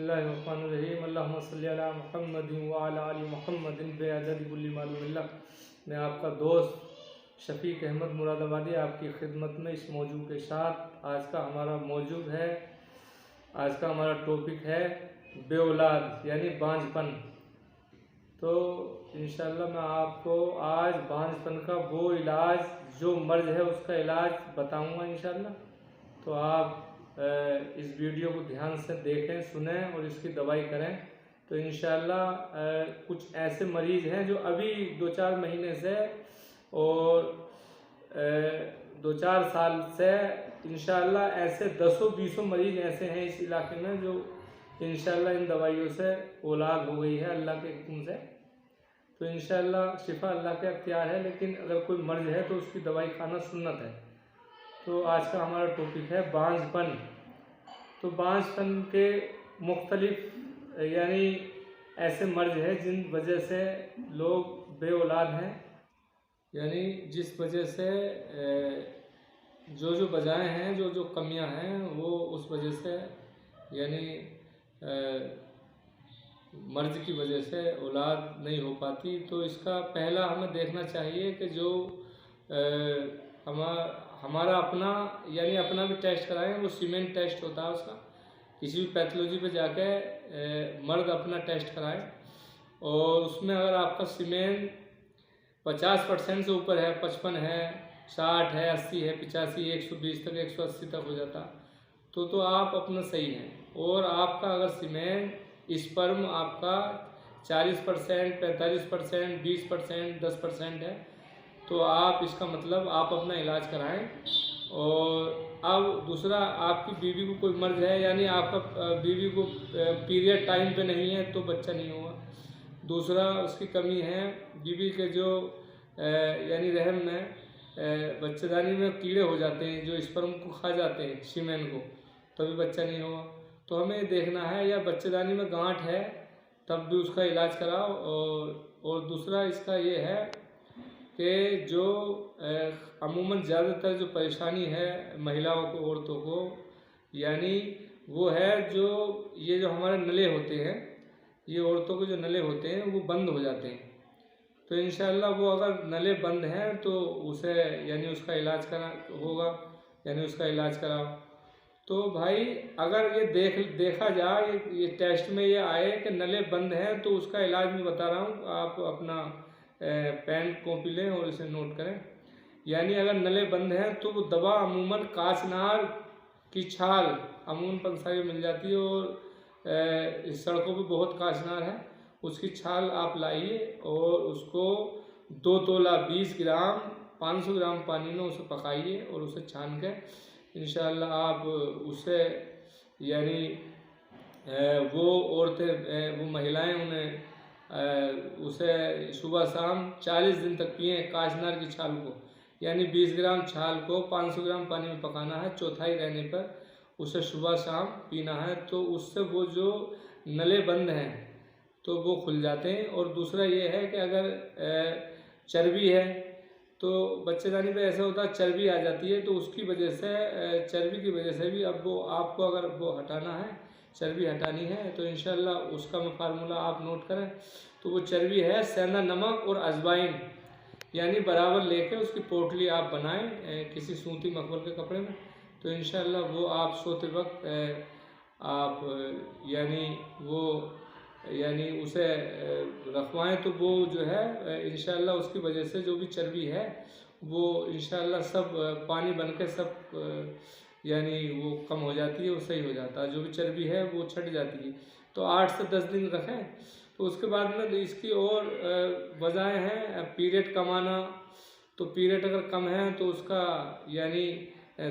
बिस्मिल्लाहिर्रहमानिर्रहीम अल्लाहुम्मा सल्ली अला मुहम्मदिन व अला आलि मुहम्मदिन बेअदद कुल्ली मालूमिल्लाह। मैं आपका दोस्त शफीक अहमद मुरादाबादी आपकी खिदमत में इस मौजू के साथ आज का हमारा टॉपिक है बेऔलाद यानी बांझपन। तो इंशाअल्लाह मैं आपको आज बांझपन का वो इलाज जो मर्ज है उसका इलाज बताऊंगा इंशाअल्लाह। तो आप इस वीडियो को ध्यान से देखें, सुनें और इसकी दवाई करें। तो इंशाअल्लाह कुछ ऐसे मरीज़ हैं जो अभी 2-4 महीने से और 2-4 साल से इंशाअल्लाह ऐसे 10-20 मरीज़ ऐसे हैं इस इलाके में जो इंशाअल्लाह इन दवाइयों से औलाद हो गई है अल्लाह के हुक्म से। तो इंशाअल्लाह शिफा अल्लाह के अख्तियार है, लेकिन अगर कोई मर्ज है तो उसकी दवाई खाना सुन्नत है। तो आज का हमारा टॉपिक है बांझपन। तो बांझपन के मुख्तलिफ यानी ऐसे मर्ज है जिन वजह से लोग बेऔलाद हैं, यानी जिस वजह से जो वजहें हैं, जो कमियां हैं, वो उस वजह से यानी मर्ज की वजह से औलाद नहीं हो पाती। तो इसका पहला हमें देखना चाहिए कि जो हमारा अपना यानी अपना भी टेस्ट कराएं, वो सीमेंट टेस्ट होता है उसका। किसी भी पैथोलॉजी पे जाके मर्द अपना टेस्ट कराएं और उसमें अगर आपका सीमेंट 50% से ऊपर है, 55 है, 60 है, 80 है, 85, 120 तक, 180 तक हो जाता, तो आप अपना सही हैं। और आपका अगर सीमेंट स्पर्म आपका 40%, 45%, 20%, 10% है, तो आप इसका मतलब आप अपना इलाज कराएं। और अब दूसरा, आपकी बीवी को कोई मर्ज है यानी आपका बीवी को पीरियड टाइम पे नहीं है तो बच्चा नहीं होगा। दूसरा, उसकी कमी है बीवी के जो यानी रहम में बच्चेदानी में कीड़े हो जाते हैं जो स्पर्म को खा जाते हैं, सीमेन को, तभी बच्चा नहीं होगा। तो हमें देखना है, या बच्चेदानी में गांठ है तब भी उसका इलाज कराओ। और दूसरा इसका ये है कि जो अमूमन ज़्यादातर जो परेशानी है महिलाओं को, औरतों को, यानी वो है जो हमारे नले होते हैं, ये औरतों के जो नले होते हैं वो बंद हो जाते हैं। तो इंशाअल्लाह वो अगर नले बंद हैं तो उसे यानी उसका इलाज होगा, यानी उसका इलाज कराओ। तो भाई अगर ये देखा जाए, ये टेस्ट में ये आए कि नले बंद हैं, तो उसका इलाज मैं बता रहा हूँ। आप अपना पेन कॉपी लें और इसे नोट करें। यानी अगर नले बंद हैं तो वो दवा अमूमन काचनार की छाल अमूमन पंसारी मिल जाती है, और इस सड़कों पे बहुत काचनार है, उसकी छाल आप लाइए और उसको 2 तोला 20 ग्राम 500 ग्राम पानी में उसे पकाइए और उसे छान के इंशाअल्लाह आप उसे यानी वो औरतें, वो महिलाएं उन्हें उसे सुबह शाम 40 दिन तक पिएं। काचनार की छाल को यानी 20 ग्राम छाल को 500 ग्राम पानी में पकाना है, चौथाई रहने पर उसे सुबह शाम पीना है। तो उससे वो जो नले बंद हैं तो वो खुल जाते हैं। और दूसरा ये है कि अगर चर्बी है तो बच्चेदानी पे ऐसा होता है चर्बी आ जाती है, तो उसकी वजह से चर्बी की वजह से भी अब वो आपको अगर वो हटाना है, चर्बी हटानी है, तो इंशाअल्लाह उसका मैं फार्मूला आप नोट करें। तो वो चर्बी है सेंधा नमक और अजवाइन यानी बराबर लेके उसकी पोटली आप बनाएं किसी सूती मखमल के कपड़े में। तो इंशाअल्लाह वो आप सोते वक्त आप यानी उसे रखवाएं, तो वो जो है इंशाअल्लाह उसकी वजह से जो भी चर्बी है वो इंशाअल्लाह सब पानी बन के सब यानी वो कम हो जाती है, वो सही हो जाता है, जो भी चर्बी है वो छट जाती है। तो 8 से 10 दिन रखें। तो उसके बाद में इसकी और वजहें हैं, पीरियड कम आना। तो पीरियड अगर कम है तो उसका यानी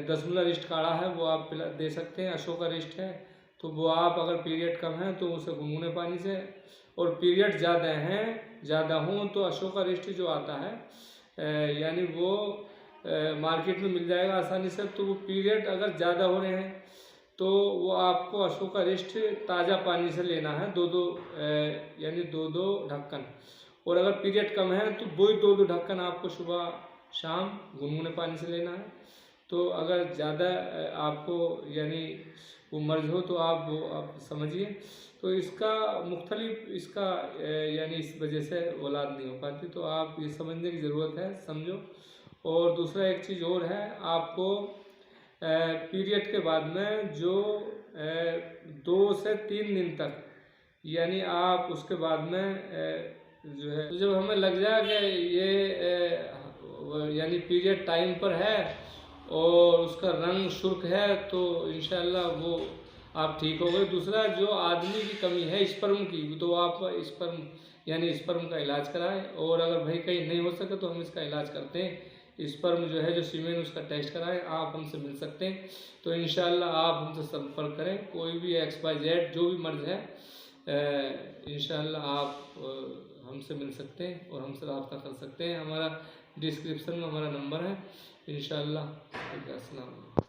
10 रिष्ट काढ़ा है वो आप दे सकते हैं, अशोका रिष्ट है, तो वो आप अगर पीरियड कम है तो उसे गुनगुने पानी से, और पीरियड ज़्यादा हों तो अशोका रिष्ट जो आता है यानी वो मार्केट में मिल जाएगा आसानी से। तो वो पीरियड अगर ज़्यादा हो रहे हैं तो वो आपको अशोका रिष्ट ताज़ा पानी से लेना है, 2-2 यानी 2-2 ढक्कन। और अगर पीरियड कम है तो वही 2-2 ढक्कन आपको सुबह शाम गुनगुने पानी से लेना है। तो अगर ज़्यादा आपको यानी वो मर्ज हो तो आप समझिए। तो इसका मुख्तलिफ इसका यानी इस वजह से औलाद नहीं हो पाती, तो आप ये समझने की ज़रूरत है, समझो। और दूसरा एक चीज़ और है, आपको पीरियड के बाद में जो 2 से 3 दिन तक, यानी आप उसके बाद में जो है, तो जब हमें लग जाए कि ये यानी पीरियड टाइम पर है और उसका रंग सुर्ख है, तो इंशाल्लाह वो आप ठीक हो गए। दूसरा, जो आदमी की कमी है स्पर्म की, तो आप स्पर्म यानी स्पर्म का इलाज कराएं। और अगर भाई कहीं नहीं हो सके तो हम इसका इलाज करते हैं। स्पर्म जो है, जो सीमेन, उसका टेस्ट कराएं। आप हमसे मिल सकते हैं, तो इंशाल्लाह आप हमसे संपर्क करें। कोई भी XYZ जो भी मर्ज है, इंशाल्लाह आप हमसे मिल सकते हैं और हमसे रब्ता कर सकते हैं। हमारा डिस्क्रिप्शन में हमारा नंबर है। इंशाल्लाह। अस्सलाम।